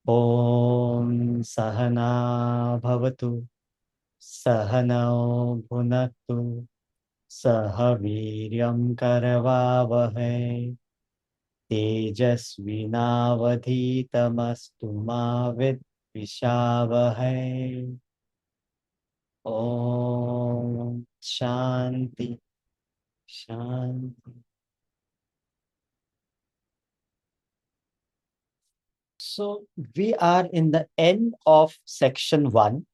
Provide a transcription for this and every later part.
Om Sahana Bhavatu Sahanao Bhunaktu Sahaviryam Karavavahai Tejasvinavadhitamastu ma vidvishavahai. Om Shanti Shanti. So we are in the end of section 1.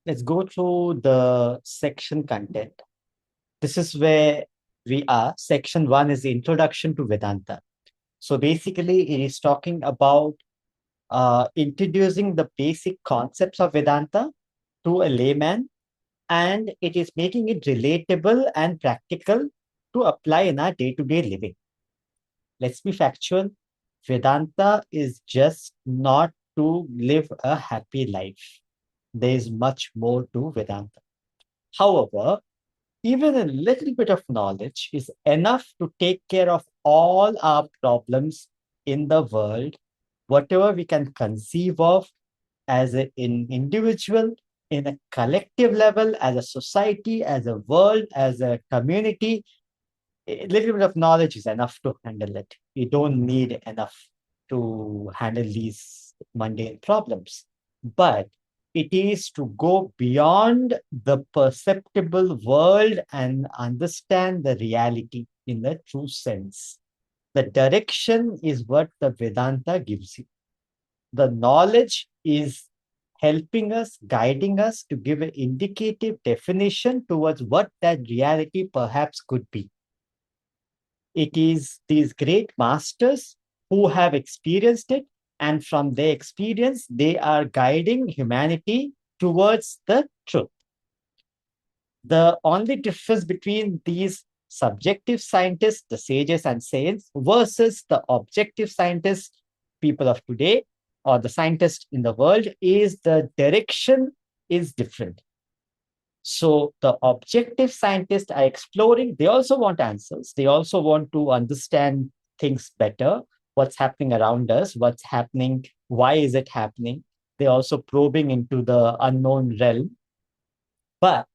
Let's go through the section content. This is where we are. Section 1 is the introduction to Vedanta. So basically, it is talking about introducing the basic concepts of Vedanta to a layman, and it is making it relatable and practical to apply in our day-to-day living. Let's be factual. Vedanta is just not to live a happy life. There is much more to Vedanta. However, even a little bit of knowledge is enough to take care of all our problems in the world, whatever we can conceive of as an individual, in a collective level, as a society, as a world, as a community. A little bit of knowledge is enough to handle it. You don't need enough to handle these mundane problems. But it is to go beyond the perceptible world and understand the reality in the true sense. The direction is what the Vedanta gives you. The knowledge is helping us, guiding us to give an indicative definition towards what that reality perhaps could be. It is these great masters who have experienced it, and from their experience, they are guiding humanity towards the truth. The only difference between these subjective scientists, the sages and saints, versus the objective scientists, people of today, or the scientists in the world, is the direction is different. So the objective scientists are exploring, they also want answers. They also want to understand things better, what's happening around us, what's happening, why is it happening. They're also probing into the unknown realm. But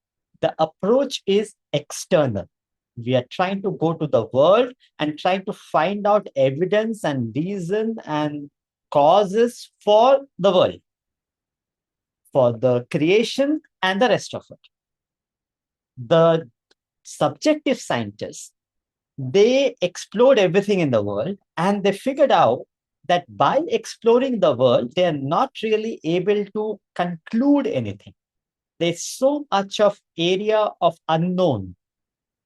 the approach is external. We are trying to go to the world and trying to find out evidence and reason and causes for the world, for the creation and the rest of it. The subjective scientists, they explored everything in the world and they figured out that by exploring the world, they are not really able to conclude anything. There's so much of area of unknown.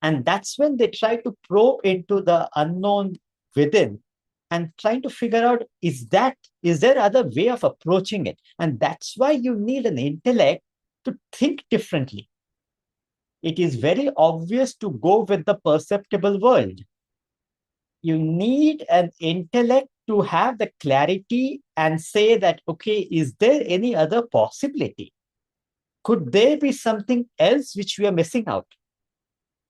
And that's when they try to probe into the unknown within and trying to figure out, is there other way of approaching it? And that's why you need an intellect to think differently. It is very obvious to go with the perceptible world. You need an intellect to have the clarity and say that, okay, is there any other possibility? Could there be something else which we are missing out?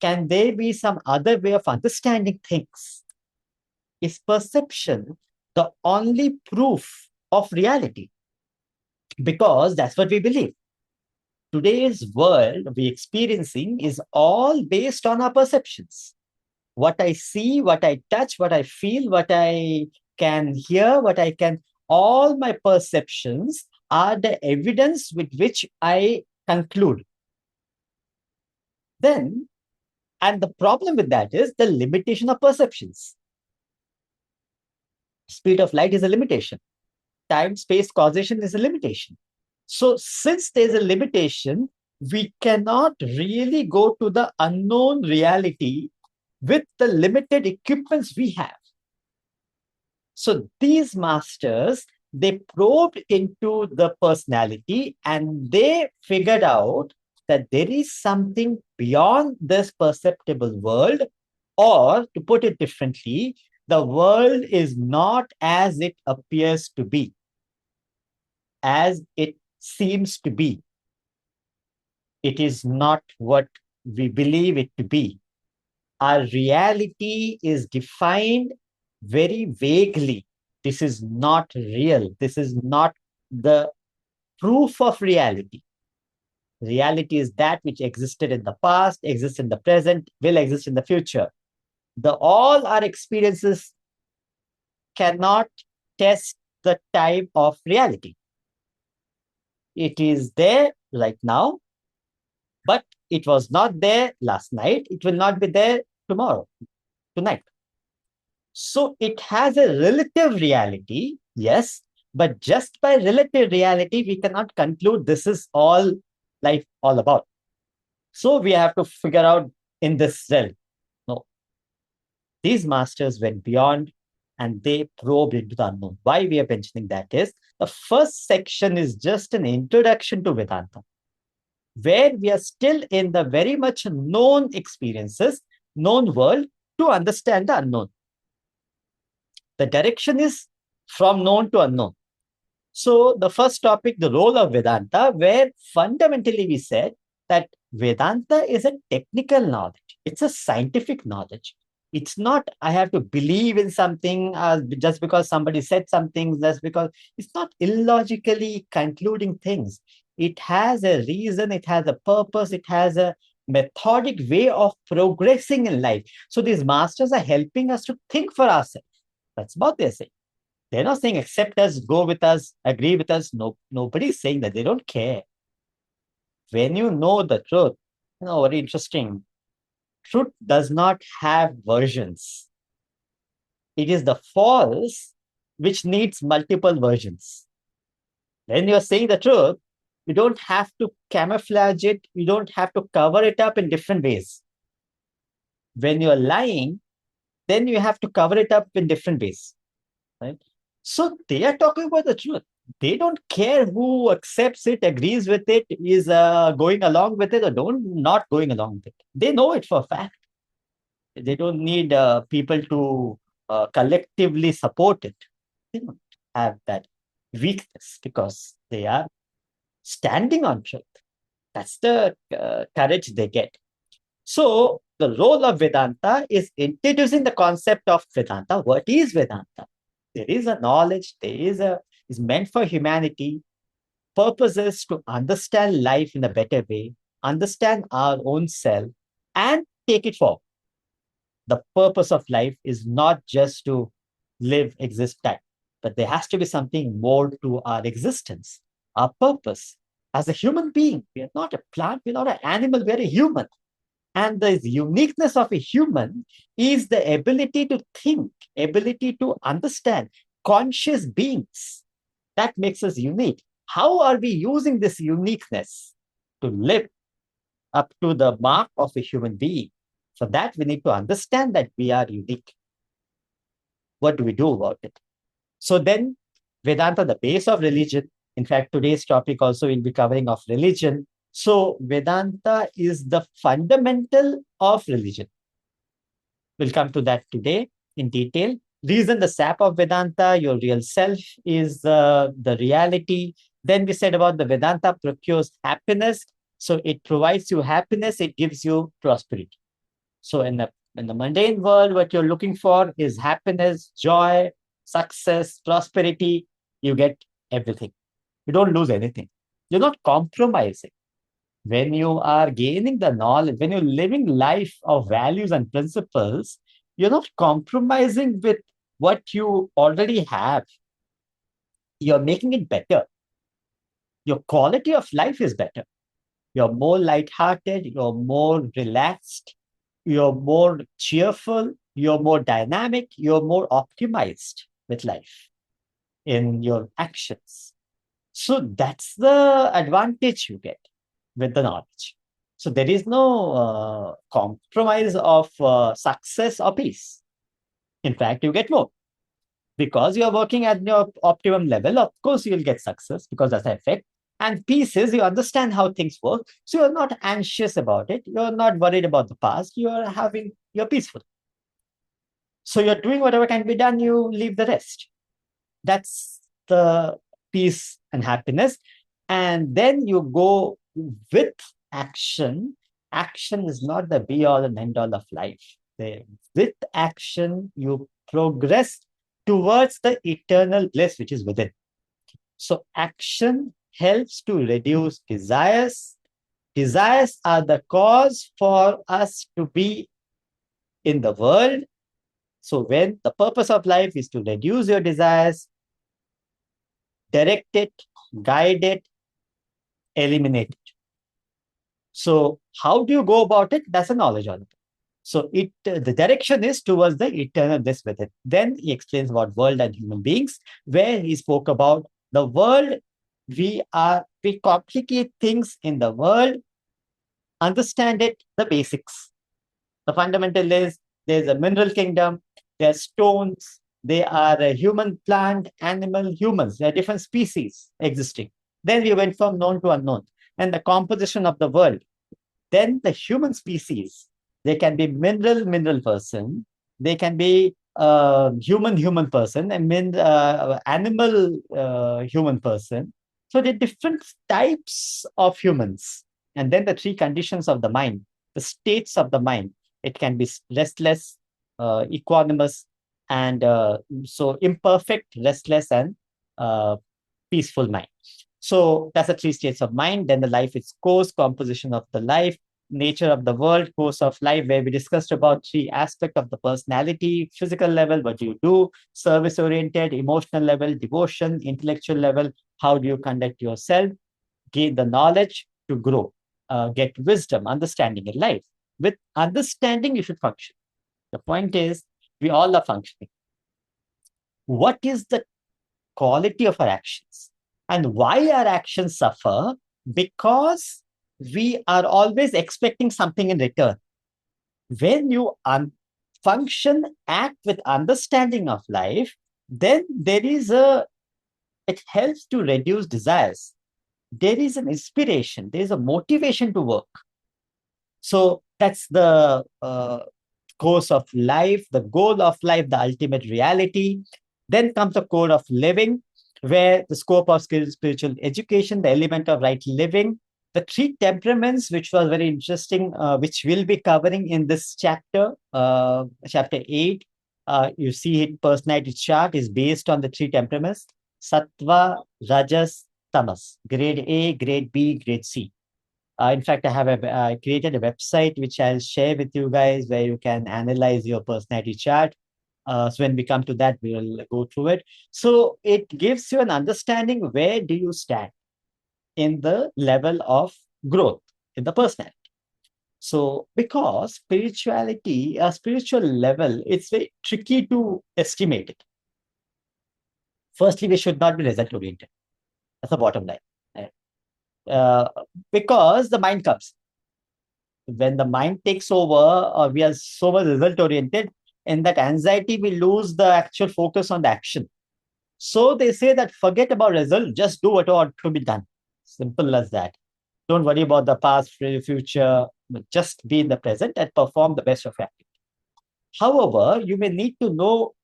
Can there be some other way of understanding things? Is perception the only proof of reality? Because that's what we believe. Today's world we're experiencing is all based on our perceptions. What I see, what I touch, what I feel, what I can hear, all my perceptions are the evidence with which I conclude. And the problem with that is the limitation of perceptions. Speed of light is a limitation. Time, space, causation is a limitation. So since there's a limitation, we cannot really go to the unknown reality with the limited equipments we have. So these masters, they probed into the personality and they figured out that there is something beyond this perceptible world, or to put it differently, the world is not as it appears to be, as it seems to be. It is not what we believe it to be. Our reality is defined very vaguely. This is not real. This is not the proof of reality. Reality is that which existed in the past, exists in the present, will exist in the future. All our experiences cannot test the time of reality. It is there right now, but it was not there last night. It will not be there tonight. So it has a relative reality, yes, but just by relative reality, we cannot conclude this is all life all about. So we have to figure out in this realm. No, these masters went beyond and they probed into the unknown. Why we are mentioning that is the first section is just an introduction to Vedanta, where we are still in the very much known experiences, known world to understand the unknown. The direction is from known to unknown. So the first topic, the role of Vedanta, where fundamentally we said that Vedanta is a technical knowledge. It's a scientific knowledge. It's not, I have to believe in something just because somebody said something, just because it's not illogically concluding things. It has a reason, it has a purpose, it has a methodic way of progressing in life. So these masters are helping us to think for ourselves. That's what they're saying. They're not saying accept us, go with us, agree with us. No, nobody's saying that. They don't care. When you know the truth, very interesting. Truth does not have versions. It is the false which needs multiple versions. When you're saying the truth, you don't have to camouflage it. You don't have to cover it up in different ways. When you're lying, then you have to cover it up in different ways. Right? So they are talking about the truth. They don't care who accepts it, agrees with it, is going along with it, or not going along with it. They know it for a fact. They don't need people to collectively support it. They don't have that weakness because they are standing on truth. That's the courage they get. So the role of Vedanta is introducing the concept of Vedanta. What is Vedanta? There is a knowledge, is meant for humanity. Purpose is to understand life in a better way, understand our own self, and take it forward. The purpose of life is not just to live, exist, die, but there has to be something more to our existence, our purpose. As a human being, we are not a plant, we're not an animal, we're a human. And the uniqueness of a human is the ability to think, ability to understand, conscious beings. That makes us unique. How are we using this uniqueness to live up to the mark of a human being? For that, we need to understand that we are unique. What do we do about it? So then, Vedanta, the base of religion. In fact, today's topic also will be covering of religion. So Vedanta is the fundamental of religion. We'll come to that today in detail. Reason, the sap of Vedanta, your real self is the reality. Then we said about the Vedanta procures happiness. So it provides you happiness, it gives you prosperity. So in the mundane world, what you're looking for is happiness, joy, success, prosperity. You get everything. You don't lose anything. You're not compromising. When you are gaining the knowledge, when you're living life of values and principles, you're not compromising with what you already have. You're making it better. Your quality of life is better. You're more lighthearted, you're more relaxed, you're more cheerful, you're more dynamic, you're more optimized with life in your actions. So that's the advantage you get with the knowledge. So there is no compromise of success or peace. In fact, you get more. Because you're working at your optimum level, of course, you'll get success because that's the effect. And peace is you understand how things work. So you're not anxious about it. You're not worried about the past. You're peaceful. So you're doing whatever can be done, you leave the rest. That's the peace and happiness. And then you go with action. Action is not the be all and end all of life. With action, you progress towards the eternal bliss which is within. So action helps to reduce desires. Desires are the cause for us to be in the world. So when the purpose of life is to reduce your desires, direct it, guide it, eliminate it. So how do you go about it? That's a knowledge on it. So the direction is towards the eternal bliss within. Then he explains about world and human beings, where he spoke about the world. We complicate things in the world, understand it, the basics. The fundamental is there's a mineral kingdom, there's stones, they are a human, plant, animal, humans. There are different species existing. Then we went from known to unknown. And the composition of the world. Then the human species, they can be mineral person, they can be human person, and animal human person. So there are different types of humans. And then the three conditions of the mind, the states of the mind. It can be restless, equanimous, and so imperfect, restless, and peaceful mind. So that's the three states of mind. Then the life, its course, composition of the life, nature of the world, course of life, where we discussed about three aspects of the personality: physical level, what do you do, service oriented, emotional level, devotion, intellectual level, how do you conduct yourself, gain the knowledge to grow, get wisdom, understanding in life. With understanding, you should function. The point is, we all are functioning. What is the quality of our actions? And why our actions suffer? Because we are always expecting something in return. When you function, act with understanding of life, then it helps to reduce desires. There is an inspiration, there is a motivation to work. So that's the course of life, the goal of life, the ultimate reality. Then comes the code of living, where the scope of spiritual education, the element of right living, the three temperaments, which was very interesting, which we'll be covering in this chapter, chapter 8. You see it, personality chart is based on the three temperaments: Sattva, Rajas, Tamas, grade A, grade B, grade C. In fact, I created a website which I'll share with you guys where you can analyze your personality chart. So when we come to that, we'll go through it. So it gives you an understanding where do you stand in the level of growth in the personality. So because spirituality, a spiritual level, it's very tricky to estimate it. Firstly, we should not be result oriented. That's the bottom line. Uh, because the mind comes. When the mind takes over, or we are so much result oriented, in that anxiety, we lose the actual focus on the action. So they say that forget about result, just do what ought to be done. Simple as that. Don't worry about the past, future, but just be in the present and perform the best of your activity. However, you may need to know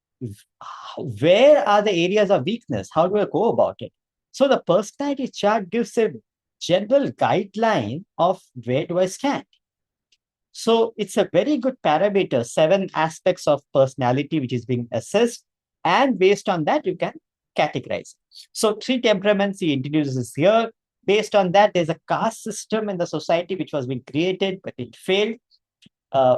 where are the areas of weakness? How do I go about it? So the personality chart gives a general guideline of where do I stand. So it's a very good parameter, 7 aspects of personality which is being assessed. And based on that, you can categorize. So 3 temperaments he introduces here. Based on that, there's a caste system in the society which was being created, but it failed.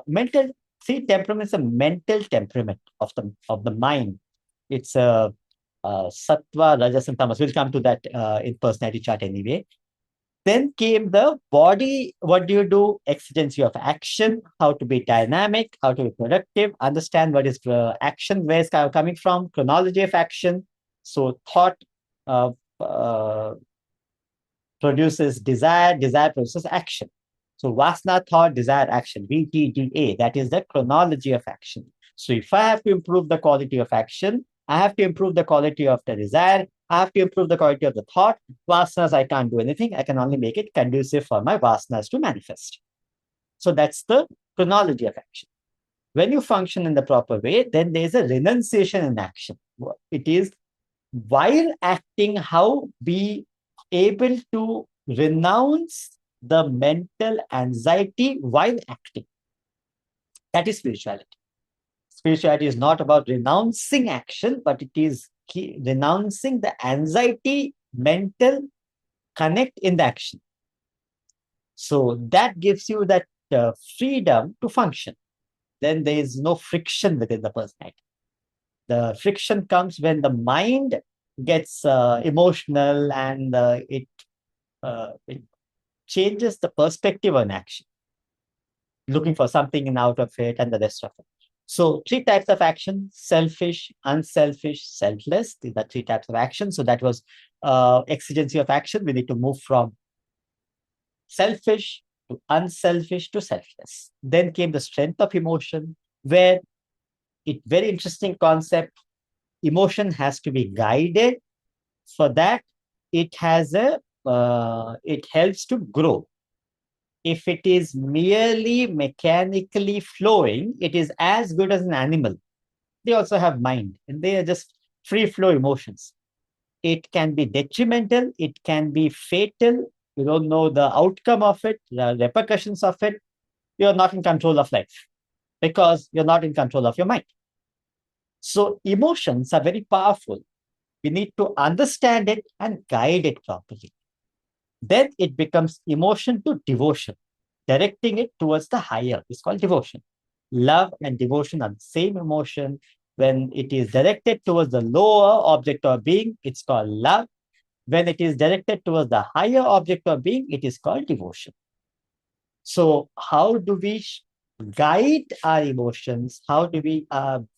Mental 3 temperaments, a mental temperament of the mind. It's a sattva, rajas, and tamas. We'll come to that in personality chart anyway. Then came the body. What do you do? Exigency of action, how to be dynamic, how to be productive, understand what is action, where it's coming from, chronology of action. So thought uh, uh, produces desire, desire produces action. So Vasana, thought, desire, action, VTDA, that is the chronology of action. So if I have to improve the quality of action, I have to improve the quality of the desire, I have to improve the quality of the thought. Vasanas, I can't do anything. I can only make it conducive for my vasanas to manifest. So that's the chronology of action. When you function in the proper way, then there's a renunciation in action. It is while acting, how be able to renounce the mental anxiety while acting. That is spirituality. Spirituality is not about renouncing action, but it is renouncing the anxiety, mental connect in the action. So that gives you that freedom to function. Then there is no friction within the personality. The friction comes when the mind gets emotional and it changes the perspective on action, looking for something in out of it and the rest of it. So three types of action: selfish, unselfish, selfless. These are three types of action. So that was exigency of action. We need to move from selfish to unselfish to selfless. Then came the strength of emotion, where very interesting concept. Emotion has to be guided. For that, it helps to grow. If it is merely mechanically flowing, it is as good as an animal. They also have mind, and they are just free flow emotions. It can be detrimental, it can be fatal. You don't know the outcome of it, the repercussions of it. You're not in control of life because you're not in control of your mind. So emotions are very powerful. We need to understand it and guide it properly. Then it becomes emotion to devotion, directing it towards the higher. It's called devotion. Love and devotion are the same emotion. When it is directed towards the lower object or being, it's called love. When it is directed towards the higher object or being, it is called devotion. So, how do we guide our emotions? How do we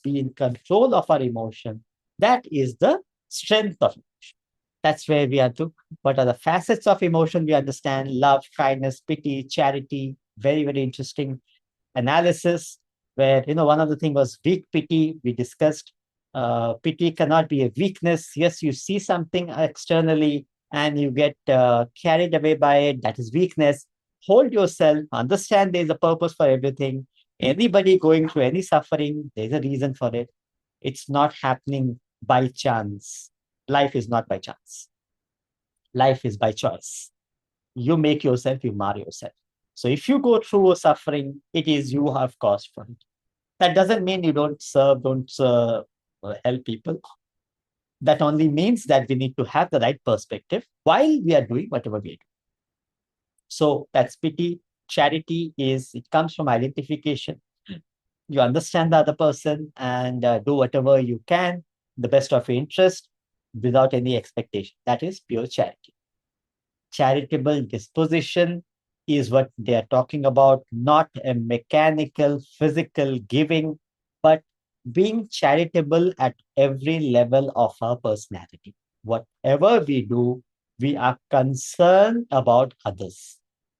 be in control of our emotion? That is the strength of emotion. That's where we are to. What are the facets of emotion? We understand love, kindness, pity, charity. Very, very interesting analysis where, one of the things was weak pity. We discussed pity cannot be a weakness. Yes, you see something externally and you get carried away by it. That is weakness. Hold yourself, understand there's a purpose for everything. Anybody going through any suffering, there's a reason for it. It's not happening by chance. Life is not by chance. Life is by choice. You make yourself, you mar yourself. So if you go through suffering, it is you have caused for it. That doesn't mean you don't serve, don't help people. That only means that we need to have the right perspective while we are doing whatever we do. So that's pity. Charity it comes from identification. You understand the other person and do whatever you can, the best of your interest, without any expectation. That is pure charity. Charitable disposition is what they are talking about, not a mechanical, physical giving, but being charitable at every level of our personality. Whatever we do, we are concerned about others.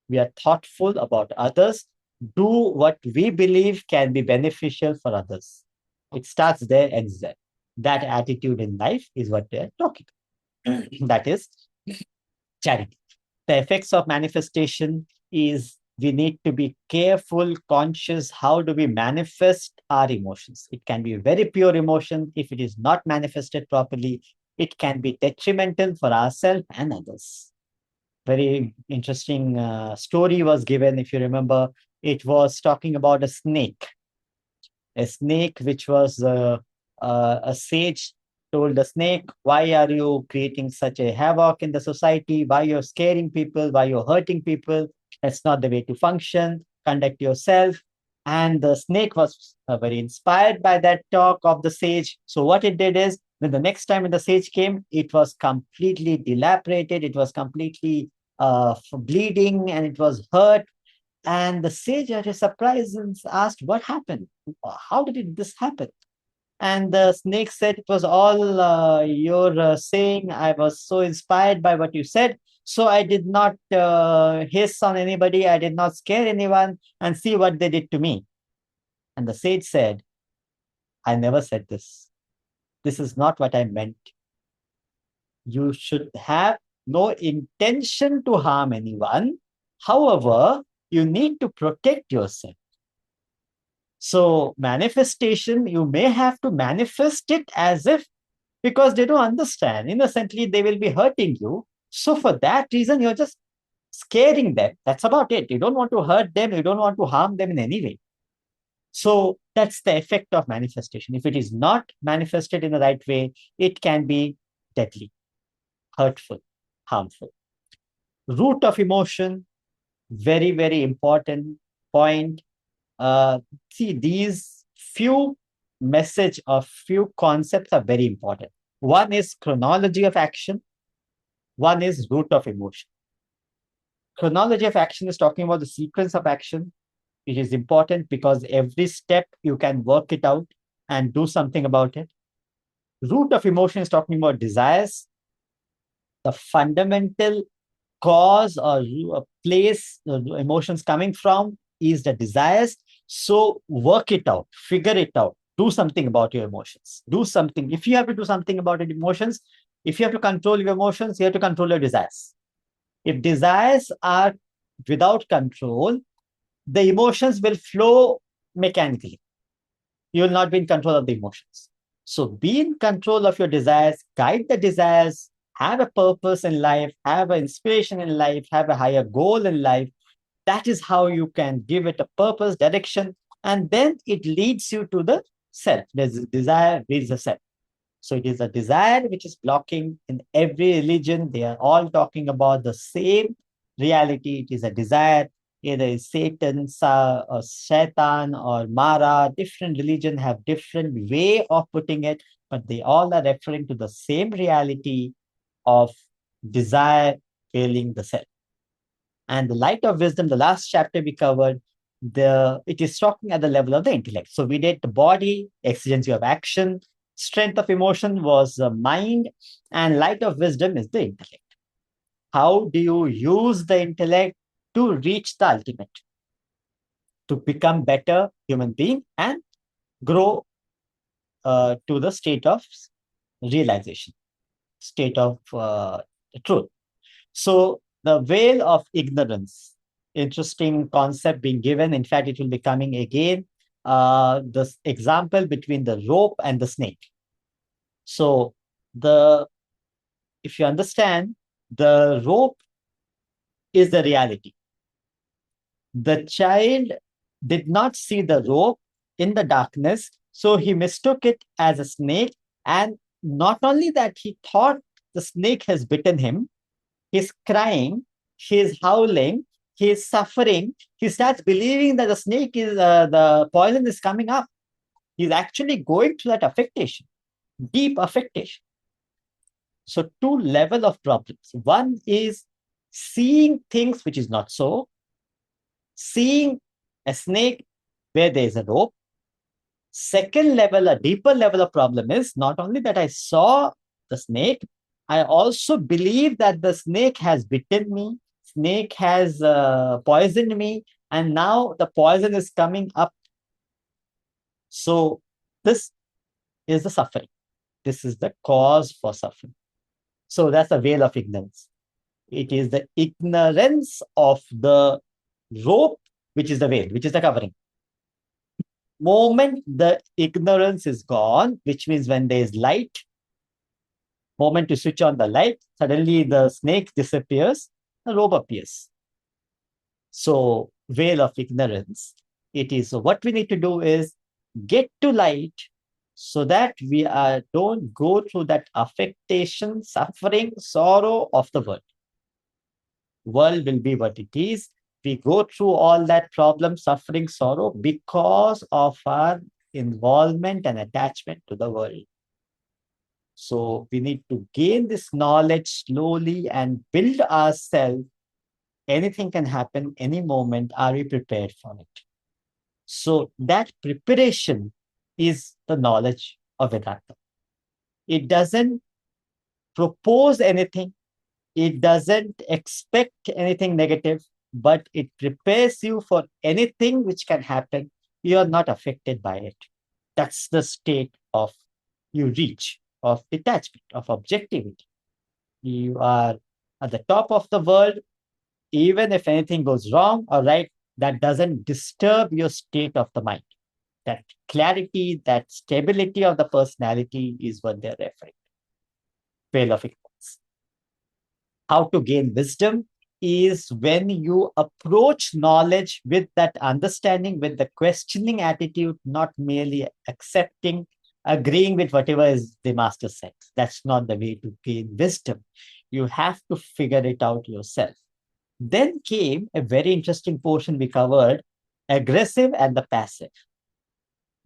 We are thoughtful about others. Do what we believe can be beneficial for others. It starts there, ends there. That attitude in life is what they're talking about. That is charity. The effects of manifestation is we need to be careful, conscious. How do we manifest our emotions? It can be a very pure emotion. If it is not manifested properly, it can be detrimental for ourselves and others. Very interesting story was given. If you remember, it was talking about a snake which was a sage told the snake, why are you creating such a havoc in the society? Why you're scaring people? Why you're hurting people? That's not the way to function. Conduct yourself. And the snake was very inspired by that talk of the sage. So what it did is, when the next time when the sage came, it was completely dilapidated. It was completely bleeding and it was hurt. And the sage, at his surprise, asked, what happened? How did this happen? And the snake said, it was all your saying. I was so inspired by what you said. So I did not hiss on anybody. I did not scare anyone, and see what they did to me. And the sage said, I never said this. This is not what I meant. You should have no intention to harm anyone. However, you need to protect yourself. So manifestation, you may have to manifest it as if, because they don't understand. Innocently, they will be hurting you. So for that reason, you're just scaring them. That's about it. You don't want to hurt them. You don't want to harm them in any way. So that's the effect of manifestation. If it is not manifested in the right way, it can be deadly, hurtful, harmful. Root of emotion, very, very important point. See, these few message or few concepts are very important. One is chronology of action, one is root of emotion. Chronology of action is talking about the sequence of action. It is important because every step you can work it out and do something about it. Root of emotion is talking about desires, the fundamental cause or a place emotions coming from is the desires. So work it out, figure it out, do something about your emotions. Do something. If you have to do something about your emotions, if you have to control your emotions, you have to control your desires. If desires are without control, the emotions will flow mechanically. You will not be in control of the emotions. So be in control of your desires, guide the desires, have a purpose in life, have an inspiration in life, have a higher goal in life. That is how you can give it a purpose, direction, and then it leads you to the self. There's a desire, leads the self. So it is a desire which is blocking in every religion. They are all talking about the same reality. It is a desire. Either it's Satan, or Shaitan, or Mara. Different religion have different way of putting it, but they all are referring to the same reality of desire failing the self. And the light of wisdom, the last chapter we covered, it is talking at the level of the intellect. So we did the body, exigency of action, strength of emotion was the mind, and light of wisdom is the intellect. How do you use the intellect to reach the ultimate, to become better human being and grow to the state of realization, state of truth? So the veil of ignorance, interesting concept being given. In fact, it will be coming again. The example between the rope and the snake. So the if you understand, the rope is the reality. The child did not see the rope in the darkness, so he mistook it as a snake. And not only that, he thought the snake has bitten him. He's crying, he's howling, he's suffering. He starts believing that the snake is the poison is coming up. He's actually going through that affectation, deep affectation. So, two level of problems. One is seeing things which is not so, seeing a snake where there is a rope. Second level, a deeper level of problem is not only that I saw the snake, I also believe that the snake has bitten me, snake has poisoned me, and now the poison is coming up. So this is the suffering. This is the cause for suffering. So that's the veil of ignorance. It is the ignorance of the rope, which is the veil, which is the covering. Moment the ignorance is gone, which means when there is light, moment to switch on the light, suddenly the snake disappears, the rope appears. So, veil of ignorance. It is what we need to do is get to light so that we don't go through that affectation, suffering, sorrow of the world. World will be what it is. We go through all that problem, suffering, sorrow because of our involvement and attachment to the world. So we need to gain this knowledge slowly and build ourselves. Anything can happen any moment. Are we prepared for it? So that preparation is the knowledge of Vedanta. It doesn't propose anything. It doesn't expect anything negative, but it prepares you for anything which can happen. You are not affected by it. That's the state of you reach, of detachment, of objectivity. You are at the top of the world, even if anything goes wrong or right, that doesn't disturb your state of the mind. That clarity, that stability of the personality is what they're referring to. Veil of ignorance. How to gain wisdom? is when you approach knowledge with that understanding, with the questioning attitude, not merely accepting, agreeing with whatever is the master said. That's not the way to gain wisdom. You have to figure it out yourself. Then came a very interesting portion we covered, aggressive and the passive.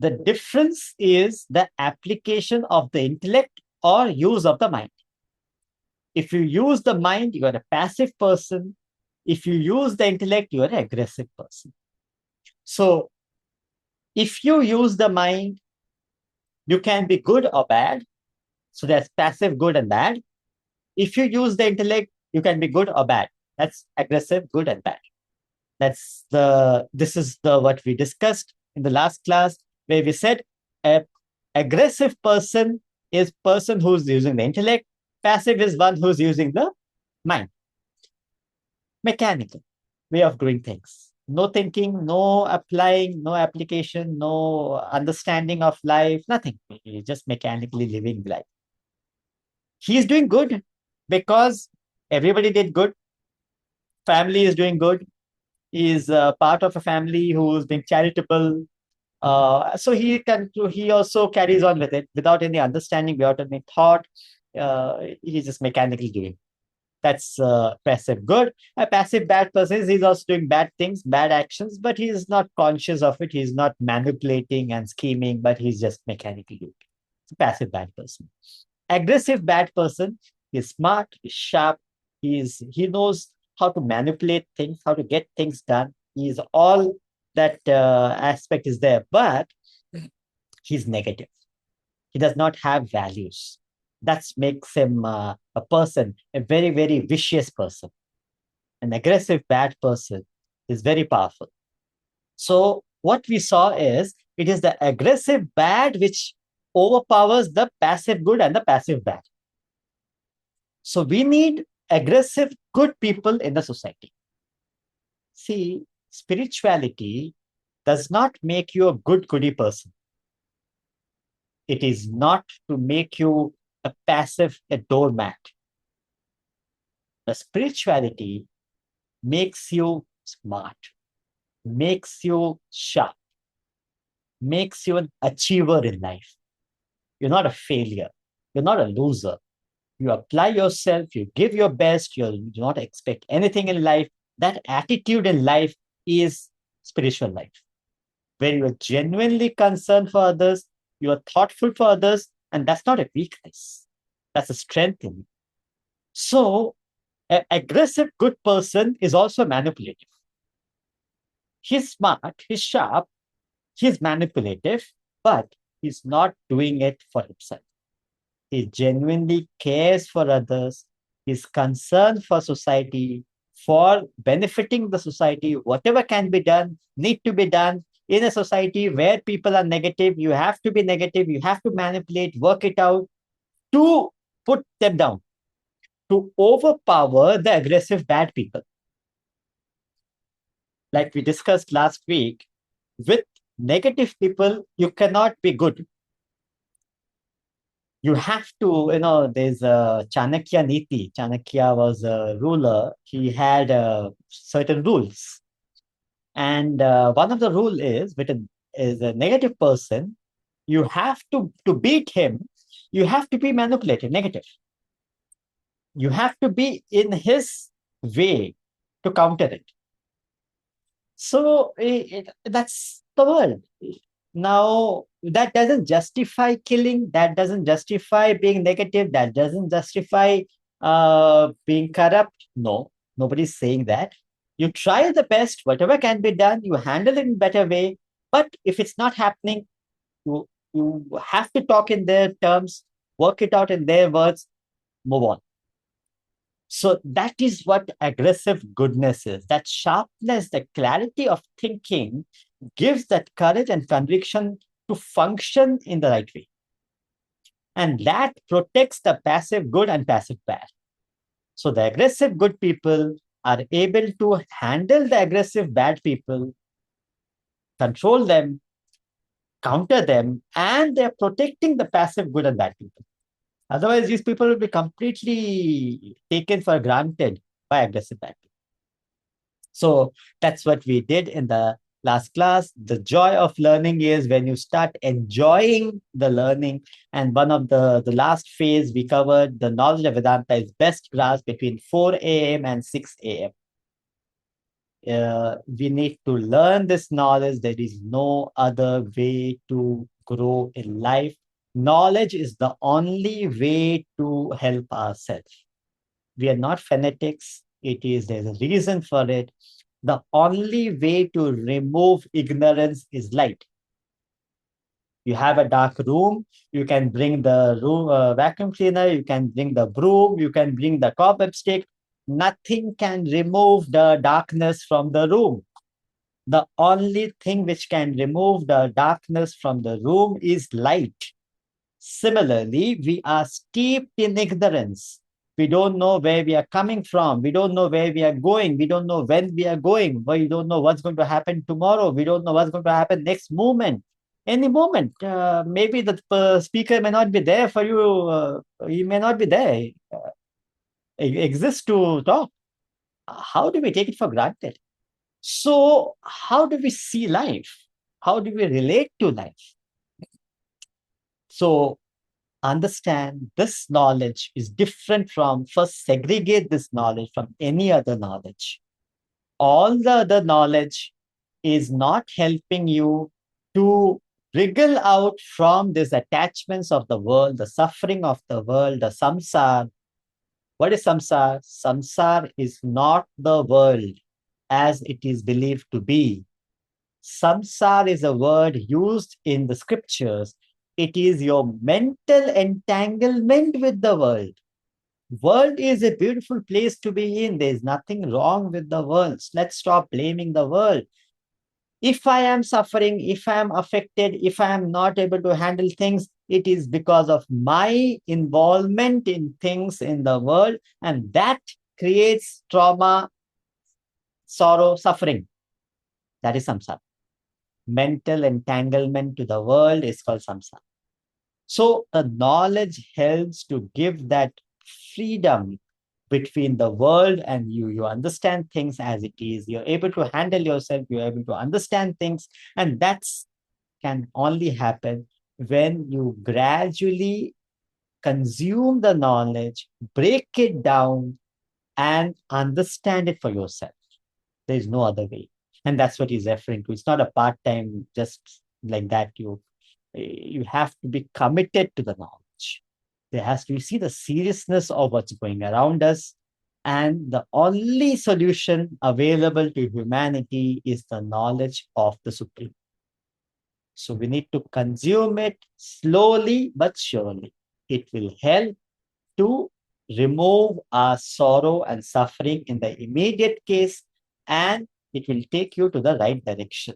The difference is the application of the intellect or use of the mind. If you use the mind, you are a passive person. If you use the intellect, you are an aggressive person. So, if you use the mind, you can be good or bad. So, that's passive, good, and bad. If you use the intellect, you can be good or bad. That's aggressive, good, and bad. This is the what we discussed in the last class, where we said a aggressive person is person who's using the intellect. Passive is one who's using the mind. Mechanical way of doing things. No thinking, no applying, no application, no understanding of life, nothing. He's just mechanically living life. He's doing good because everybody did good. Family is doing good. He's part of a family who's being charitable. So he also carries on with it without any understanding, without any thought. He's just mechanically doing. That's passive good. A passive bad person is he's also doing bad things, bad actions, but he's not conscious of it. He's not manipulating and scheming, but he's just mechanically doing it. It's a passive bad person. Aggressive bad person is smart, he's sharp, he knows how to manipulate things, how to get things done. He's all that aspect is there, but he's negative. He does not have values. That makes him a person, a very, very vicious person. An aggressive, bad person is very powerful. So, what we saw is it is the aggressive bad which overpowers the passive good and the passive bad. So, we need aggressive good people in the society. See, spirituality does not make you a good goody person. It is not to make you a passive, a doormat. The spirituality makes you smart, makes you sharp, makes you an achiever in life. You're not a failure. You're not a loser. You apply yourself, you give your best, you do not expect anything in life. That attitude in life is spiritual life, where you are genuinely concerned for others, you are thoughtful for others, and that's not a weakness. That's a strength in you. So, an aggressive good person is also manipulative. He's smart, he's sharp, he's manipulative, but he's not doing it for himself. He genuinely cares for others, he's concerned for society, for benefiting the society. Whatever can be done, need to be done. In a society where people are negative, you have to be negative, you have to manipulate, work it out to put them down, to overpower the aggressive bad people. Like we discussed last week, with negative people, you cannot be good. You have to, there's a Chanakya Niti. Chanakya was a ruler. He had certain rules. And one of the rule is a negative person, you have to beat him, you have to be manipulated, negative. You have to be in his way to counter it. So that's the world. Now, that doesn't justify killing, that doesn't justify being negative, that doesn't justify being corrupt. No, nobody's saying that. You try the best, whatever can be done, you handle it in a better way. But if it's not happening, you have to talk in their terms, work it out in their words, move on. So that is what aggressive goodness is. That sharpness, the clarity of thinking gives that courage and conviction to function in the right way. And that protects the passive good and passive bad. So the aggressive good people are able to handle the aggressive bad people, control them, counter them, and they're protecting the passive good and bad people. Otherwise, these people will be completely taken for granted by aggressive bad people. So that's what we did in the last class. The joy of learning is when you start enjoying the learning. And one of the last phase we covered, the knowledge of Vedanta is best grasped between 4 a.m. and 6 a.m. We need to learn this knowledge. There is no other way to grow in life. Knowledge is the only way to help ourselves. We are not fanatics. There's a reason for it. The only way to remove ignorance is light. You have a dark room, you can bring the room vacuum cleaner, you can bring the broom, you can bring the cobweb stick. Nothing can remove the darkness from the room. The only thing which can remove the darkness from the room is light. Similarly, we are steeped in ignorance. We don't know where we are coming from. We don't know where we are going. We don't know when we are going. We don't know what's going to happen tomorrow. We don't know what's going to happen next moment. Any moment. Maybe the speaker may not be there for you. He may not be there. Exists to talk. How do we take it for granted? So, how do we see life? How do we relate to life? So, understand this knowledge is different from, first segregate this knowledge from any other knowledge. All the other knowledge is not helping you to wriggle out from these attachments of the world, the suffering of the world, the samsara. What is samsara? Samsara is not the world as it is believed to be. Samsara is a word used in the scriptures. It is your mental entanglement with the world. World is a beautiful place to be in. There's nothing wrong with the world. Let's stop blaming the world. If I am suffering, if I am affected, if I am not able to handle things, it is because of my involvement in things in the world, and that creates trauma, sorrow, suffering. That is samsara. Mental entanglement to the world is called samsara. So the knowledge helps to give that freedom between the world and you. You understand things as it is. You're able to handle yourself. You're able to understand things. And that's can only happen when you gradually consume the knowledge, break it down, and understand it for yourself. There is no other way. And that's what he's referring to. It's not a part-time, just like that. You have to be committed to the knowledge. There has to be, see the seriousness of what's going around us. And the only solution available to humanity is the knowledge of the Supreme. So we need to consume it slowly but surely. It will help to remove our sorrow and suffering in the immediate case, and it will take you to the right direction.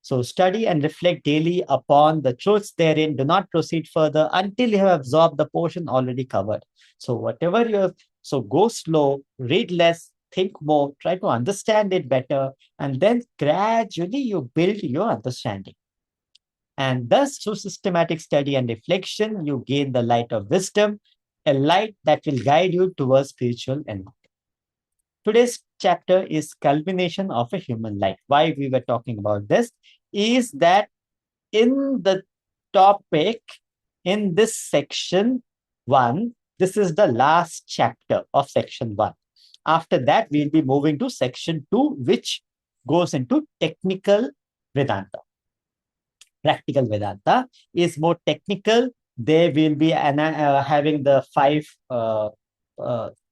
So study and reflect daily upon the truths therein. Do not proceed further until you have absorbed the portion already covered. So whatever you have, so go slow, read less, think more, try to understand it better, and then gradually you build your understanding. And thus, through systematic study and reflection, you gain the light of wisdom, a light that will guide you towards spiritual enlightenment. Today's chapter is culmination of a human life. Why we were talking about this is that in the topic, in this section 1, this is the last chapter of section 1. After that, we'll be moving to section 2, which goes into technical Vedanta. Practical Vedanta is more technical. They will be having the 5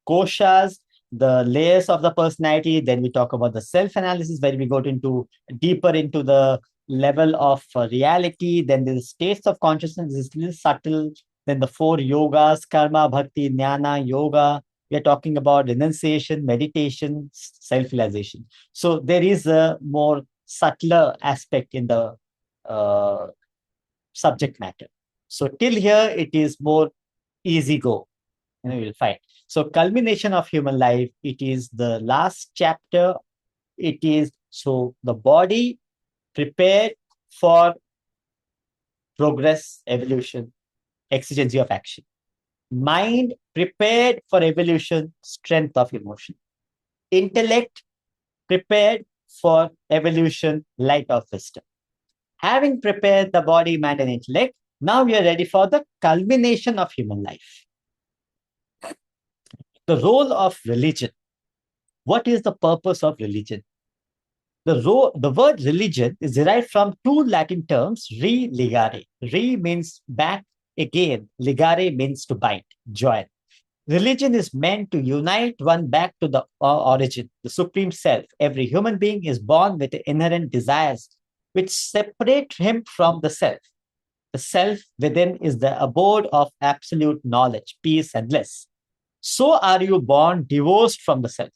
koshas, the layers of the personality. Then we talk about the self-analysis, where we go into deeper into the level of reality. Then there's states of consciousness. This is little subtle. Then the 4 yogas, karma, bhakti, jnana, yoga. We are talking about renunciation, meditation, self-realization. So there is a more subtler aspect in the uh, subject matter. So till here, it is more easy go. You'll find. So culmination of human life, it is the last chapter. It is so the body prepared for progress, evolution, exigency of action. Mind prepared for evolution, strength of emotion. Intellect prepared for evolution, light of wisdom. Having prepared the body, mind, and intellect, now we are ready for the culmination of human life. The role of religion. What is the purpose of religion? The word religion is derived from two Latin terms, re ligare. Re means back again, ligare means to bind, join. Religion is meant to unite one back to the origin, the supreme self. Every human being is born with inherent desires which separate him from the self. The self within is the abode of absolute knowledge, peace, and bliss. So are you born divorced from the self.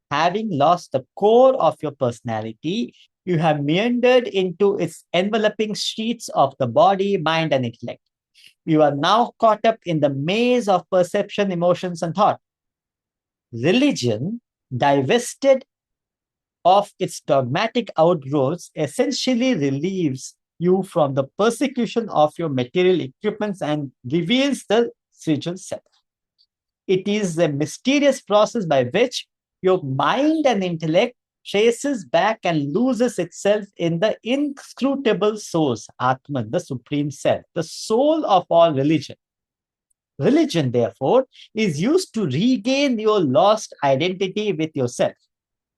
Having lost the core of your personality, you have meandered into its enveloping streets of the body, mind, and intellect. You are now caught up in the maze of perception, emotions, and thought. Religion, divested of its dogmatic outgrowths, essentially relieves you from the persecution of your material equipments and reveals the spiritual self. It is a mysterious process by which your mind and intellect traces back and loses itself in the inscrutable source, Atman, the supreme self, the soul of all religion. Religion, therefore, is used to regain your lost identity with yourself,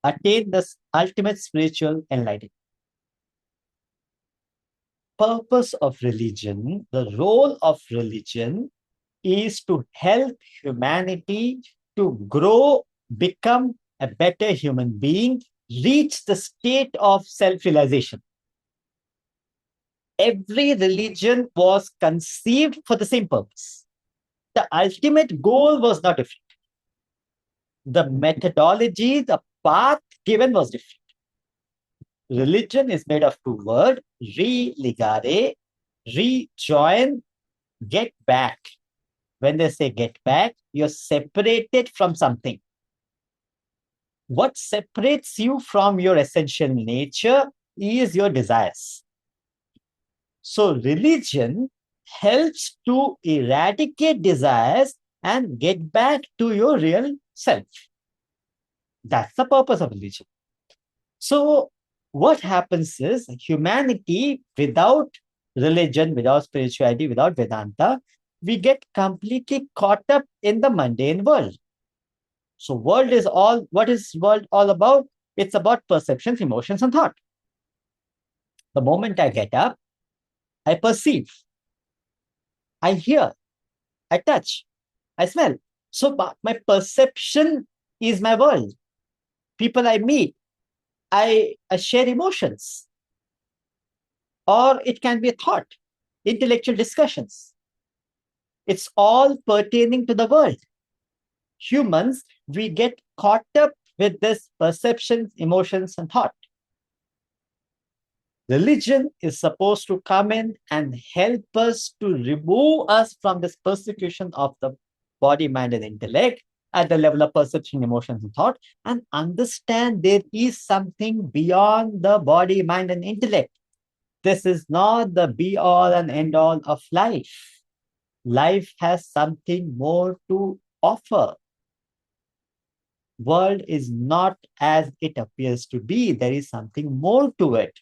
attain the ultimate spiritual enlightenment. Purpose of religion, the role of religion is to help humanity to grow, become a better human being, reach the state of self realization. Every religion was conceived for the same purpose. The ultimate goal was not different. The methodology, the path given was different. Religion is made of two words, re-ligare, rejoin, get back. When they say get back, you're separated from something. What separates you from your essential nature is your desires. So religion helps to eradicate desires and get back to your real self. That's the purpose of religion. So what happens is humanity without religion, without spirituality, without Vedanta, we get completely caught up in the mundane world. So what is world all about? It's about perceptions, emotions, and thought. The moment I get up, I perceive, I hear, I touch, I smell. So my perception is my world. People I meet, I share emotions. Or it can be a thought, intellectual discussions. It's all pertaining to the world. Humans, we get caught up with this perceptions, emotions, and thought. Religion is supposed to come in and help us to remove us from this persecution of the body, mind, and intellect at the level of perception, emotions, and thought, and understand there is something beyond the body, mind, and intellect. This is not the be all and end all of life. Life has something more to offer. World is not as it appears to be. There is something more to it.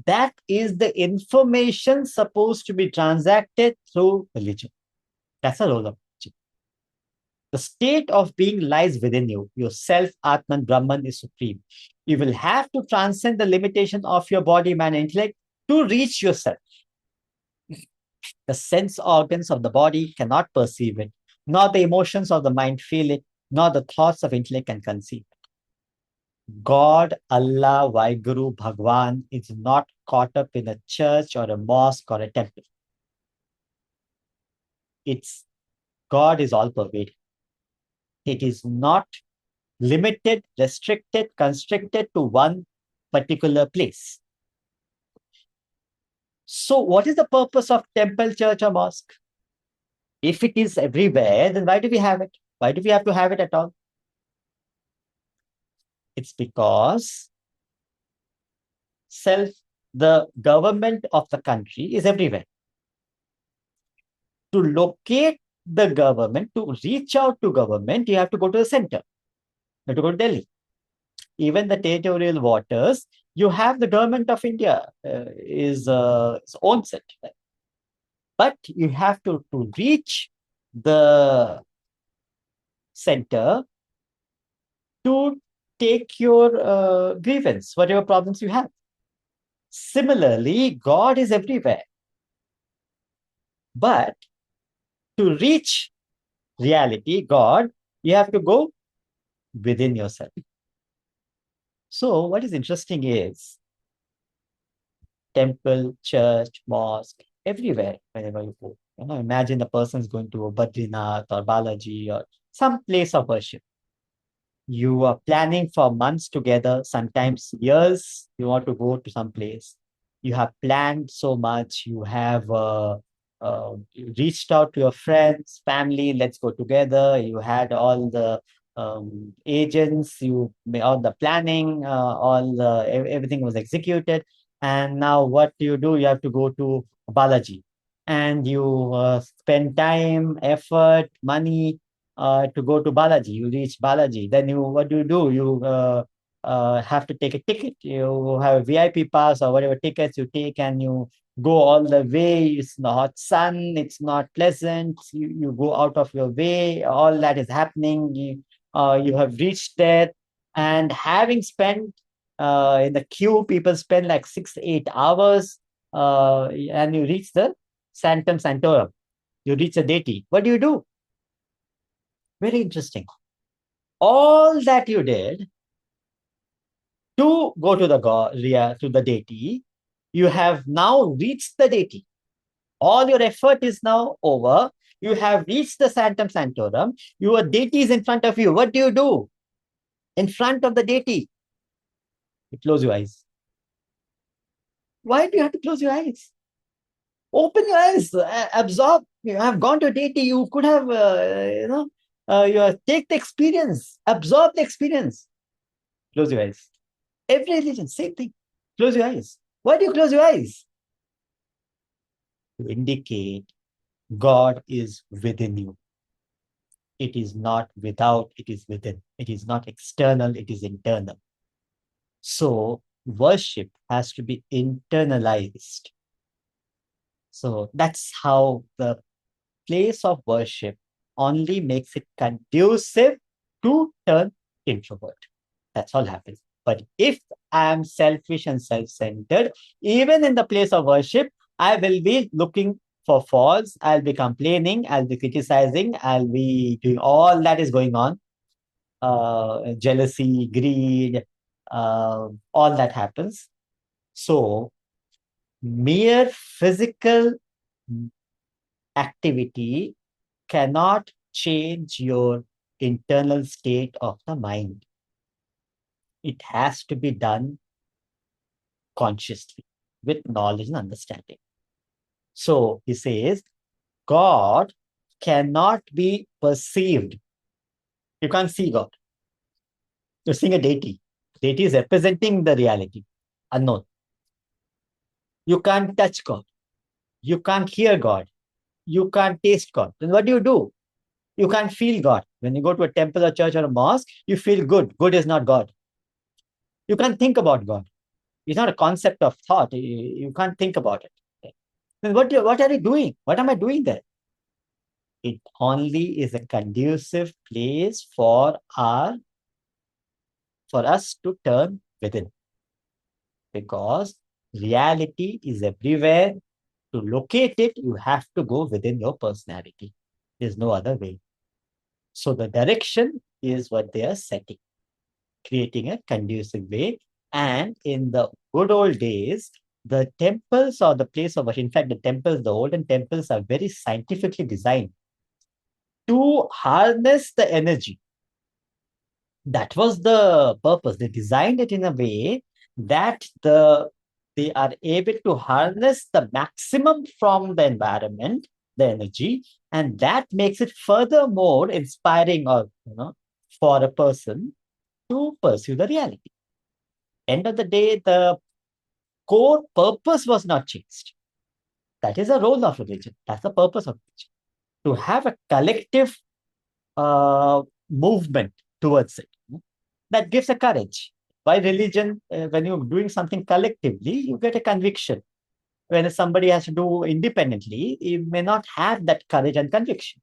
That is the information supposed to be transacted through religion. That's the role of religion. The state of being lies within you. Your self, Atman, Brahman is supreme. You will have to transcend the limitation of your body, mind, and intellect to reach yourself. The sense organs of the body cannot perceive it, nor the emotions of the mind feel it, nor the thoughts of intellect can conceive it. God, Allah, Vaiguru, Bhagwan is not caught up in a church or a mosque or a temple. It's God is all pervading. It is not limited, restricted, constricted to one particular place. So, what is the purpose of temple, church, or mosque? If it is everywhere, then why do we have it? Why do we have to have it at all? It's because the government of the country is everywhere. To locate the government, to reach out to government, you have to go to the center. You have to go to Delhi. even the territorial waters, you have the government of India owns it. But you have to reach the center to take your grievance, whatever problems you have. Similarly, God is everywhere. But to reach reality, God, you have to go within yourself. So, what is interesting is temple, church, mosque, everywhere, wherever you go. Imagine a person is going to a Badrinath or Balaji or some place of worship. You are planning for months together, sometimes years. You want to go to some place. You have planned so much. You have reached out to your friends, family. Let's go together. You had all the agents. All the planning. Everything was executed. And now, what do? You have to go to Balaji, and you spend time, effort, money to go to Balaji. You reach Balaji. Then what do? You have to take a ticket. You have a VIP pass or whatever tickets you take, and you go all the way. It's in the hot sun. It's not pleasant. You go out of your way. All that is happening. You have reached there, and having spent in the queue, people spend like 6 8 hours, and you reach the Sanctum Sanctorum. You reach the deity. What do? Very interesting. All that you did to go to the god, to the deity, you have now reached the deity. All your effort is now over. You have reached the Sanctum Sanctorum. Your deity is in front of you. What do? In front of the deity, you close your eyes. Why do you have to close your eyes? Open your eyes, absorb. You have gone to deity. You could have, take the experience, absorb the experience. Close your eyes. Every religion, same thing. Close your eyes. Why do you close your eyes? To indicate God is within you. It is not without, it is within. It is not external, it is internal. So worship has to be internalized. So that's how the place of worship only makes it conducive to turn introvert. That's all happens. But if I am selfish and self-centered, even in the place of worship, I will be looking for faults. I'll be complaining. I'll be criticizing. I'll be doing all that is going on. Jealousy, greed, all that happens. So, mere physical activity cannot change your internal state of the mind. It has to be done consciously with knowledge and understanding. So he says, God cannot be perceived. You can't see God. You're seeing a deity. Deity is representing the reality, unknown. You can't touch God. You can't hear God. You can't taste God. Then what do? You can't feel God. When you go to a temple or church or a mosque, you feel good. Good is not God. You can't think about God. It's not a concept of thought. You can't think about it. Then what are you doing? What am I doing there? It only is a conducive place for us to turn within. Because reality is everywhere. To locate it, you have to go within your personality. There's no other way. So the direction is what they are setting, creating a conducive way. And in the good old days, the temples or the place of worship, in fact, the olden temples are very scientifically designed to harness the energy. That was the purpose. They designed it in a way that they are able to harness the maximum from the environment, the energy, and that makes it furthermore inspiring for a person to pursue the reality. End of the day, the core purpose was not changed. That is a role of religion. That's the purpose of religion. To have a collective movement towards it. That gives a courage. Why religion? When you're doing something collectively, you get a conviction. When somebody has to do independently, he may not have that courage and conviction.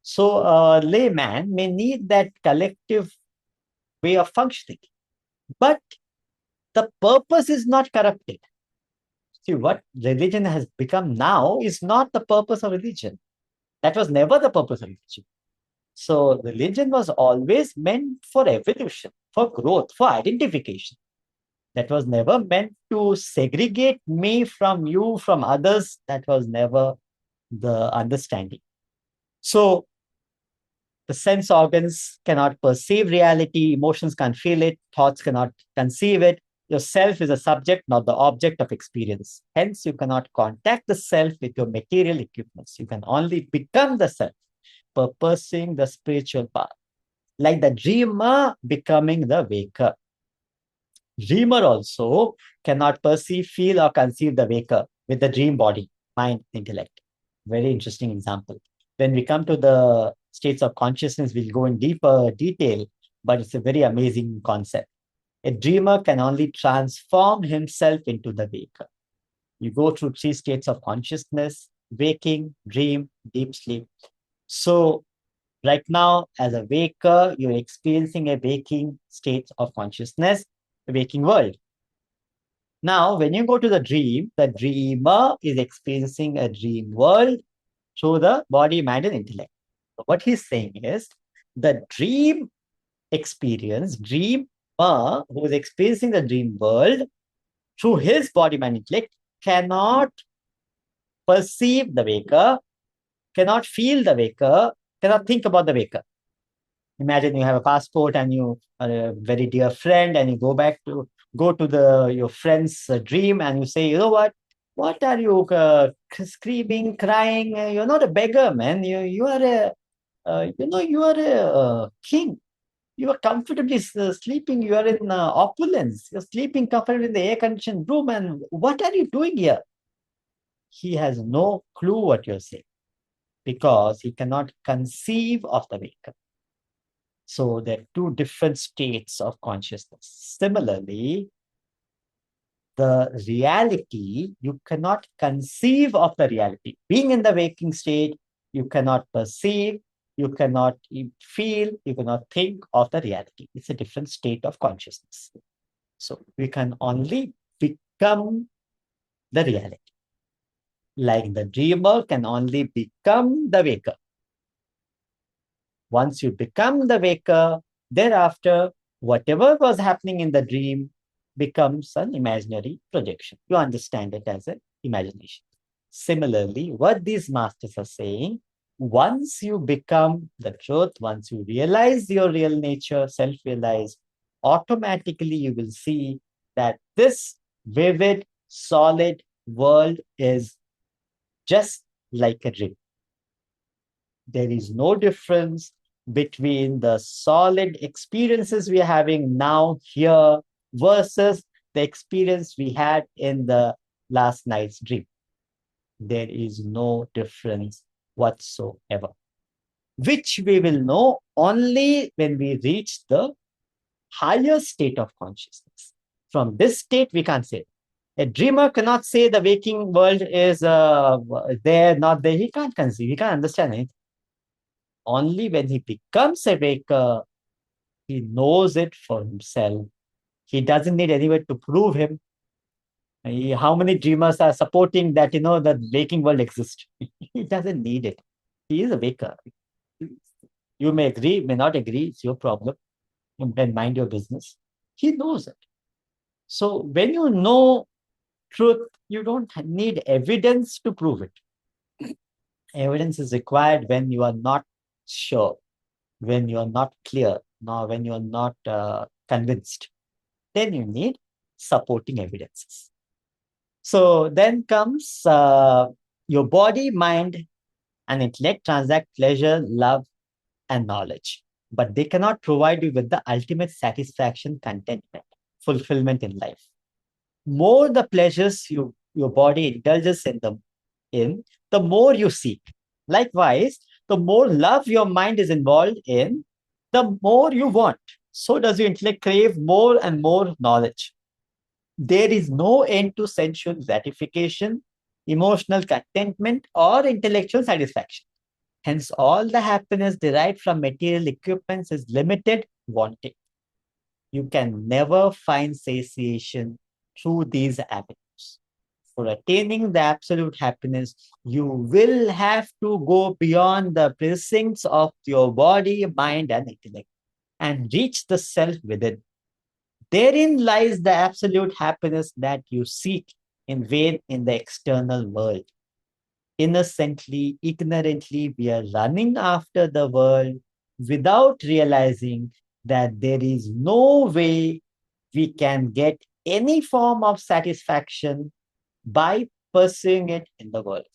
So a layman may need that collective way of functioning. But the purpose is not corrupted. See, what religion has become now is not the purpose of religion. That was never the purpose of religion. So religion was always meant for evolution, for growth, for identification. That was never meant to segregate me from you, from others. That was never the understanding. So the sense organs cannot perceive reality, emotions can't feel it, thoughts cannot conceive it. Yourself is a subject, not the object of experience. Hence, you cannot contact the self with your material equipments. You can only become the self, purposing the spiritual path, like the dreamer becoming the waker. Dreamer also cannot perceive, feel, or conceive the waker with the dream body, mind, intellect. Very interesting example. When we come to the states of consciousness, we'll go in deeper detail, but it's a very amazing concept. A dreamer can only transform himself into the waker. You go through three states of consciousness: waking, dream, deep sleep. So, right now, as a waker, you're experiencing a waking state of consciousness, a waking world. Now, when you go to the dreamer is experiencing a dream world through the body, mind, and intellect. So what he's saying is the dream experience, dreamer who is experiencing the dream world through his body, mind, intellect cannot perceive the waker, cannot feel the waker, cannot think about the waker. Imagine you have a passport and you are a very dear friend and you go to the your friend's dream and you say, you know what are you screaming, crying? You're not a beggar, man. You are a you are a king. You are comfortably sleeping. You are in opulence. You're sleeping comfortably in the air-conditioned room. And what are you doing here? He has no clue what you're saying because he cannot conceive of the waker. So there are two different states of consciousness. Similarly, the reality, you cannot conceive of the reality. Being in the waking state, you cannot perceive, you cannot feel, you cannot think of the reality. It's a different state of consciousness. So we can only become the reality. Like the dreamer can only become the waker. Once you become the waker, thereafter, whatever was happening in the dream becomes an imaginary projection. You understand it as an imagination. Similarly, what these masters are saying, once you become the truth, once you realize your real nature, self-realize, automatically you will see that this vivid, solid world is just like a dream. There is no difference between the solid experiences we are having now here versus the experience we had in the last night's dream. There is no difference whatsoever, which we will know only when we reach the higher state of consciousness. From this state, we can't say it. A dreamer cannot say the waking world is there, not there. He can't conceive, he can't understand it. Only when he becomes a waker, he knows it for himself. He doesn't need anyone to prove him. How many dreamers are supporting that, the waking world exists? He doesn't need it. He is a waker. You may agree, may not agree. It's your problem. You can mind your business. He knows it. So when you know truth, you don't need evidence to prove it. Evidence is required when you are not sure, when you are not clear, nor when you are not convinced. Then you need supporting evidences. So then comes your body, mind, and intellect transact pleasure, love, and knowledge. But they cannot provide you with the ultimate satisfaction, contentment, fulfillment in life. More the pleasures your body indulges the more you seek. Likewise, the more love your mind is involved in, the more you want. so does your intellect crave more and more knowledge. There is no end to sensual gratification, emotional contentment, or intellectual satisfaction. Hence, all the happiness derived from material equipments is limited, wanting. You can never find satiation through these avenues. For attaining the absolute happiness, you will have to go beyond the precincts of your body, mind, and intellect and reach the self within. Therein lies the absolute happiness that you seek in vain in the external world. Innocently, ignorantly, we are running after the world without realizing that there is no way we can get any form of satisfaction by pursuing it in the world.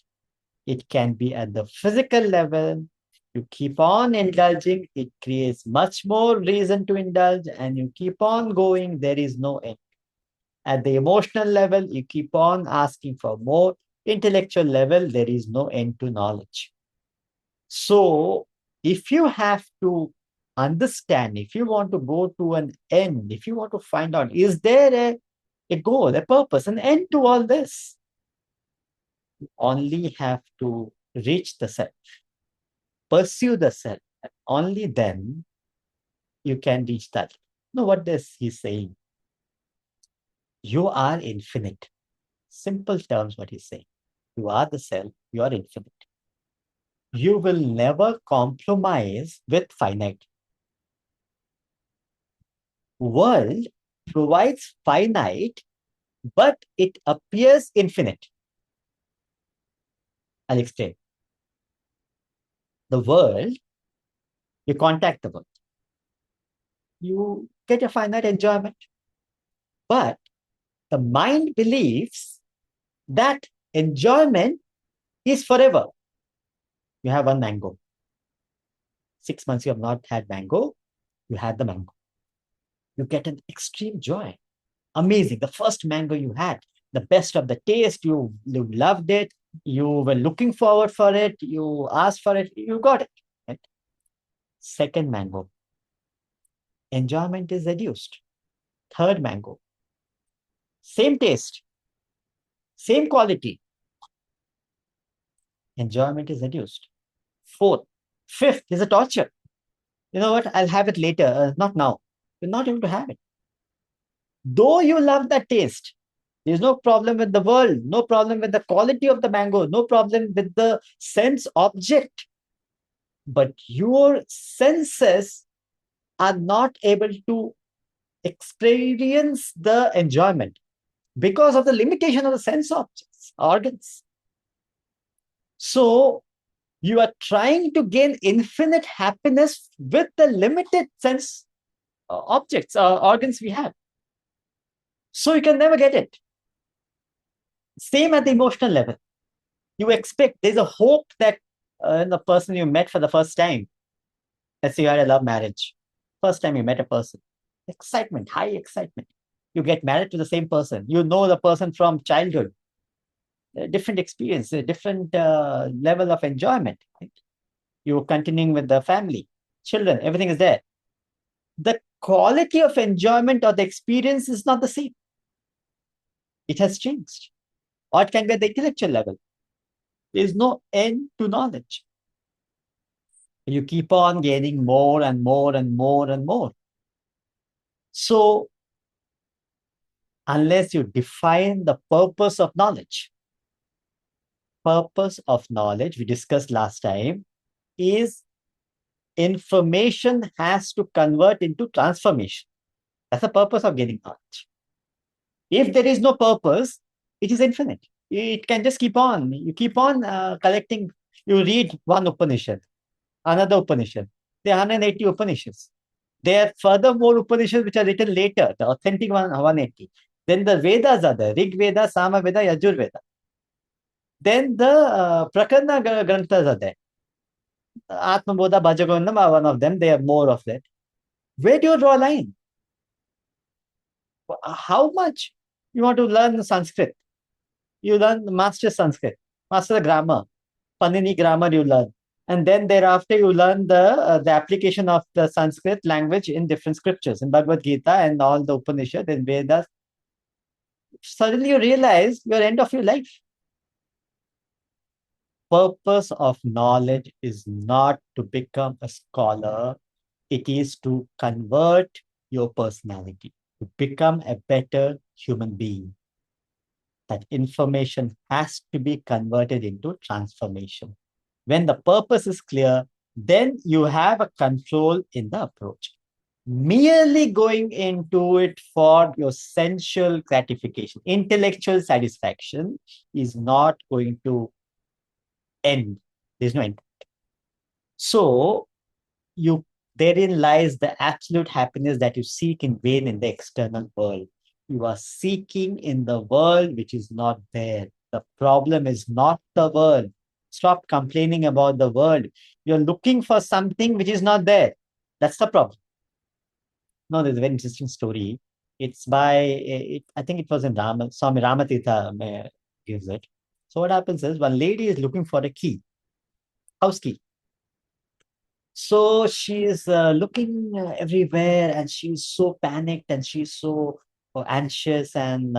It can be at the physical level. You keep on indulging, it creates much more reason to indulge, and you keep on going, there is no end. At the emotional level, you keep on asking for more. Intellectual level, there is no end to knowledge. So, if you have to understand, if you want to go to an end, if you want to find out, is there a goal, a purpose, an end to all this? You only have to reach the self, pursue the self, and only then you can reach that. Now, what is he saying? You are infinite. Simple terms, what he's saying. You are the self, you are infinite. You will never compromise with finite. World provides finite, but it appears infinite. I'll explain. The world, you contact the world. You get a finite enjoyment. But the mind believes that enjoyment is forever. You have one mango. 6 months you have not had mango, you had the mango. You get an extreme joy. Amazing. The first mango you had, the best of the taste, you loved it, you were looking forward for it, you asked for it, you got it. Right? Second mango, enjoyment is reduced. Third mango, same taste, same quality, enjoyment is reduced. Fourth, fifth is a torture. You know what? I'll have it later, not now. You're not able to have it. Though you love that taste, there's no problem with the world, no problem with the quality of the mango, no problem with the sense object. But your senses are not able to experience the enjoyment because of the limitation of the sense objects, organs. So you are trying to gain infinite happiness with the limited sense objects, organs we have. So you can never get it. Same at the emotional level. You expect, there's a hope that the person you met for the first time, let's say you had a love marriage, first time you met a person, excitement, high excitement. You get married to the same person. You know the person from childhood. Different experience, a different level of enjoyment. Right? You're continuing with the family, children, everything is there. The quality of enjoyment or the experience is not the same. It has changed. Or it can be at the intellectual level. There is no end to knowledge. You keep on gaining more and more and more and more. So, unless you define the purpose of knowledge, we discussed last time, is information has to convert into transformation. That's the purpose of gaining knowledge. If there is no purpose, it is infinite. It can just keep on. You keep on collecting. You read one Upanishad, another Upanishad. There are 180 Upanishads. There are further more Upanishads which are written later, the authentic one, 180. Then the Vedas are there, Rig Veda, Sama Veda, Yajur Veda. Then the Prakarna Granthas are there. Atma Bodha, Bhajagovindam are one of them. They have more of that. Where do you draw a line? How much you want to learn Sanskrit? You learn master Sanskrit, master grammar, Panini grammar you learn. And then thereafter, you learn the application of the Sanskrit language in different scriptures, in Bhagavad Gita and all the Upanishads and Vedas. Suddenly, you realize your end of your life. Purpose of knowledge is not to become a scholar. It is to convert your personality, to become a better human being. That information has to be converted into transformation. When the purpose is clear, then you have a control in the approach. Merely going into it for your sensual gratification, intellectual satisfaction is not going to end. There's no end. So you therein lies the absolute happiness that you seek in vain in the external world. You are seeking in the world which is not there. The problem is not the world. Stop complaining about the world. You're looking for something which is not there. That's the problem. No, there's a very interesting story. It's by, I think it was in Swami Ramatirtha gives it. So what happens is one lady is looking for a key, house key. So she is looking everywhere and she's so panicked and she's so anxious and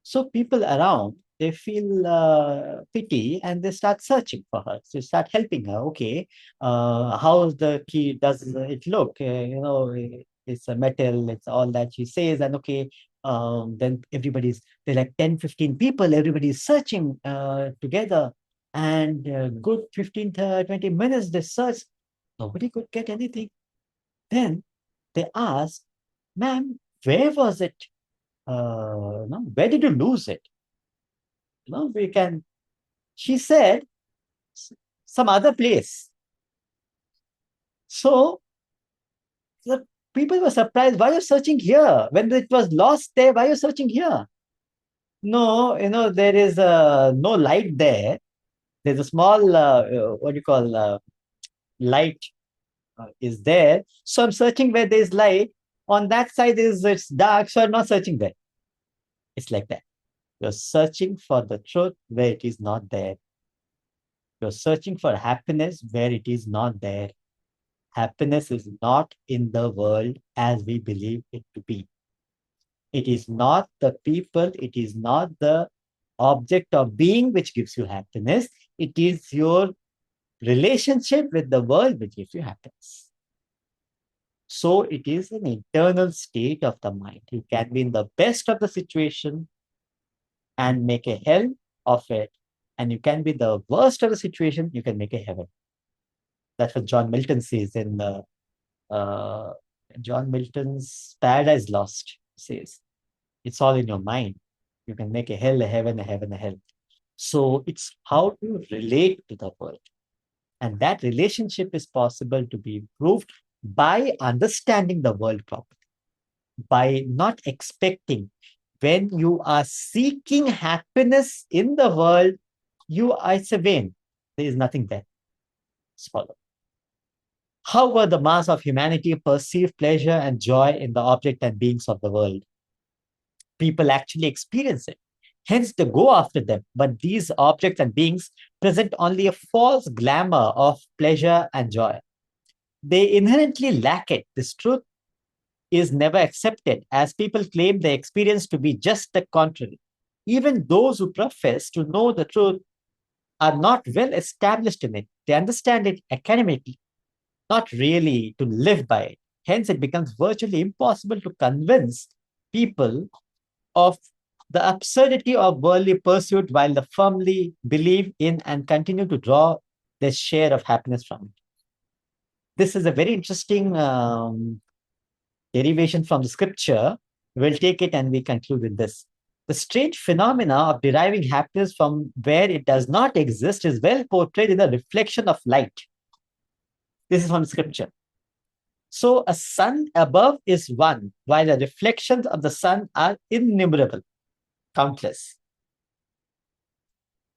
so people around they feel pity and they start searching for her. So start helping her. Okay, how's the key? Does it look? It's a metal. It's all that she says. And okay, then they're like 10, 15 people. Everybody's searching together. And good 15 to 20 minutes they search. Nobody could get anything. Then they asked, ma'am, where was it? No, where did you lose it? No, we can. She said, some other place. So the people were surprised. Why are you searching here? When it was lost there, why are you searching here? No, there is no light there. There's a small, what do you call, light is there. So I'm searching where there's light. On that side it's dark, so I'm not searching there. It's like that. You're searching for the truth where it is not there. You're searching for happiness where it is not there. Happiness is not in the world as we believe it to be. It is not the people, it is not the object of being which gives you happiness. It is your relationship with the world which gives you happiness. So it is an internal state of the mind. You can be in the best of the situation and make a hell of it. And you can be the worst of the situation, you can make a heaven. That's what John Milton says in John Milton's Paradise Lost. Says, it's all in your mind. You can make a hell, a heaven, a heaven, a hell. So it's how you relate to the world. And that relationship is possible to be improved by understanding the world properly, by not expecting. When you are seeking happiness in the world, it's a vain. There is nothing there. Swallow. However, the mass of humanity perceive pleasure and joy in the object and beings of the world. People actually experience it. Hence, they go after them. But these objects and beings present only a false glamour of pleasure and joy. They inherently lack it. This truth is never accepted, as people claim the experience to be just the contrary. Even those who profess to know the truth are not well established in it. They understand it academically, not really to live by it. Hence, it becomes virtually impossible to convince people of the absurdity of worldly pursuit while they firmly believe in and continue to draw their share of happiness from it. This is a very interesting derivation from the scripture. We'll take it and we conclude with this. The strange phenomena of deriving happiness from where it does not exist is well portrayed in the reflection of light. This is from scripture. So a sun above is one, while the reflections of the sun are innumerable, countless,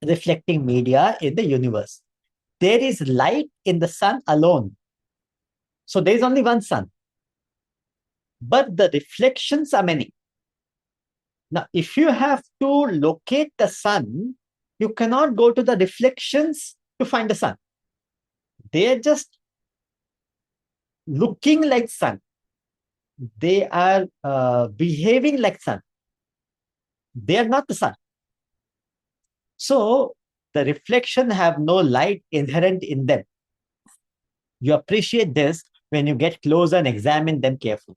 reflecting media in the universe. There is light in the sun alone. So there is only one sun. But the reflections are many. Now, if you have to locate the sun, you cannot go to the reflections to find the sun. They are just looking like sun. They are behaving like sun. They are not the sun. So the reflection have no light inherent in them. You appreciate this when you get closer and examine them carefully.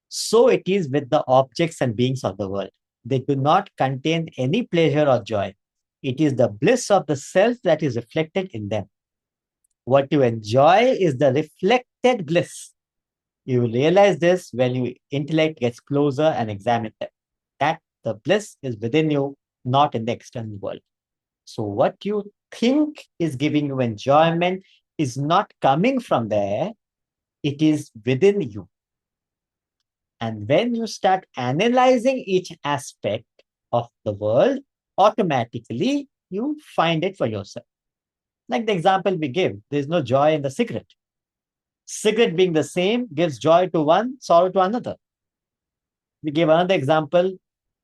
So it is with the objects and beings of the world. They do not contain any pleasure or joy. It is the bliss of the self that is reflected in them. What you enjoy is the reflected bliss. You will realize this when your intellect gets closer and examine them. That the bliss is within you, not in the external world. So what you think is giving you enjoyment is not coming from there, it is within you. And when you start analyzing each aspect of the world, automatically you find it for yourself. Like the example we give, there's no joy in the cigarette. Cigarette being the same gives joy to one, sorrow to another. We give another example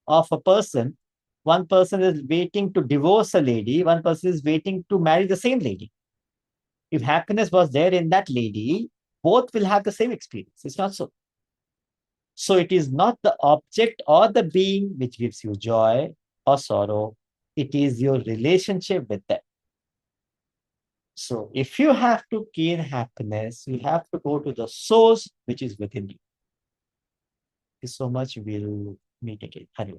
of a person. One person is waiting to divorce a lady, one person is waiting to marry the same lady. If happiness was there in that lady, both will have the same experience. It's not so. So it is not the object or the being which gives you joy or sorrow. It is your relationship with them. So if you have to gain happiness, you have to go to the source which is within you. Thank you so much. We'll meet again. Hari Om.